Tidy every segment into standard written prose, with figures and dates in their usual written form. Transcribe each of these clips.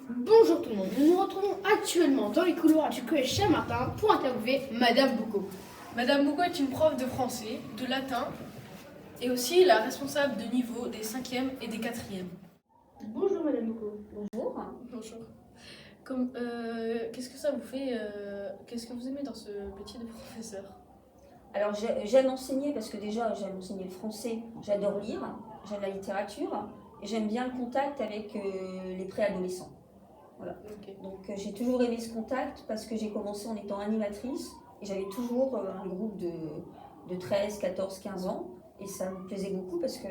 Bonjour tout le monde, nous nous retrouvons actuellement dans les couloirs du collège Saint-Martin pour interviewer Madame Boucaud. Madame Boucaud est une prof de français, de latin et aussi la responsable de niveau des 5e et des 4e. Bonjour Madame Boucaud. Bonjour. Bonjour. Qu'est-ce que ça vous fait qu'est-ce que vous aimez dans ce métier de professeur? Alors j'aime enseigner parce que déjà j'aime enseigner le français, j'adore lire, j'aime la littérature et j'aime bien le contact avec les préadolescents. Voilà. Okay. Donc j'ai toujours aimé ce contact parce que j'ai commencé en étant animatrice et j'avais toujours un groupe de 13, 14, 15 ans et ça me plaisait beaucoup parce que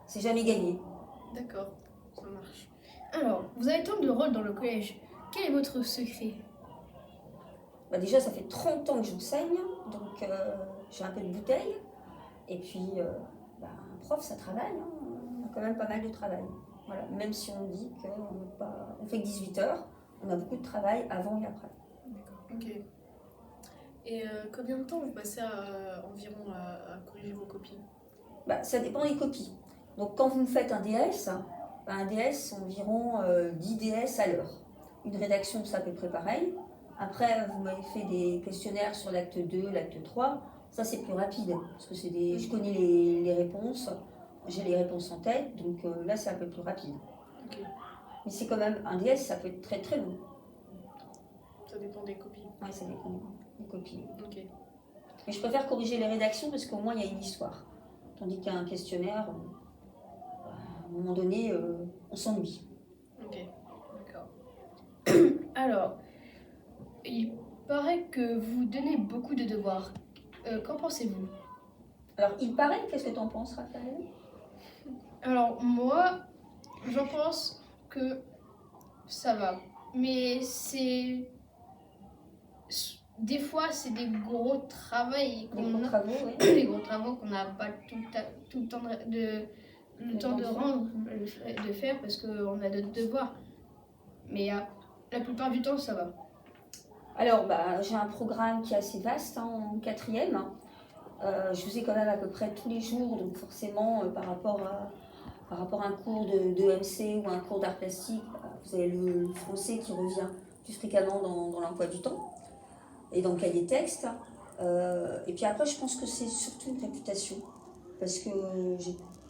c'est jamais gagné. D'accord, ça marche. Alors, vous avez tant de rôles dans le collège. Quel est votre secret? Bah déjà ça fait 30 ans que j'enseigne, donc j'ai un peu de bouteille et puis un prof ça travaille, hein. On a quand même pas mal de travail. Voilà. Même si on dit qu'on fait que 18 heures, on a beaucoup de travail avant et après. D'accord, ok. Et combien de temps vous passez environ à corriger vos copies? Ça dépend des copies. Donc quand vous me faites un DS, un DS c'est environ 10 DS à l'heure. Une rédaction c'est à peu près pareil. Après vous m'avez fait des questionnaires sur l'acte 2, l'acte 3, ça c'est plus rapide parce que je connais les réponses, j'ai les réponses en tête, donc là c'est un peu plus rapide. Okay. Mais c'est quand même, un DS ça peut être très très long. Ça dépend des copies. Oui, ça dépend des copies. Okay. Mais je préfère corriger les rédactions parce qu'au moins il y a une histoire. Tandis qu'un questionnaire, à un moment donné, on s'ennuie. Ok, d'accord. Alors, il paraît que vous donnez beaucoup de devoirs. Qu'en pensez-vous? Alors, il paraît, qu'est-ce que tu en penses, Raphaël? Alors, moi, j'en pense que ça va. Mais des fois, c'est des gros travaux Oui. des gros travaux qu'on n'a pas tout le temps de rendre, de faire parce qu'on a d'autres devoirs. Mais la plupart du temps, ça va. Alors, j'ai un programme qui est assez vaste en 4e. Je faisais quand même à peu près tous les jours, donc forcément, par rapport à un cours de MC ou un cours d'art plastique, vous avez le français qui revient plus fréquemment dans l'emploi du temps et dans le cahier texte. Et puis après, je pense que c'est surtout une réputation, parce que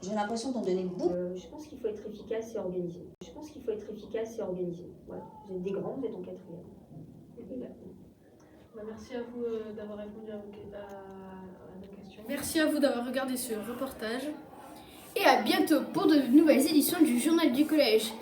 j'ai l'impression d'en donner beaucoup. Je pense qu'il faut être efficace et organisé. Voilà. Vous êtes des grands, vous êtes en 4e. Merci à vous d'avoir répondu à nos questions. Merci à vous d'avoir regardé ce reportage. Et à bientôt pour de nouvelles éditions du Journal du Collège.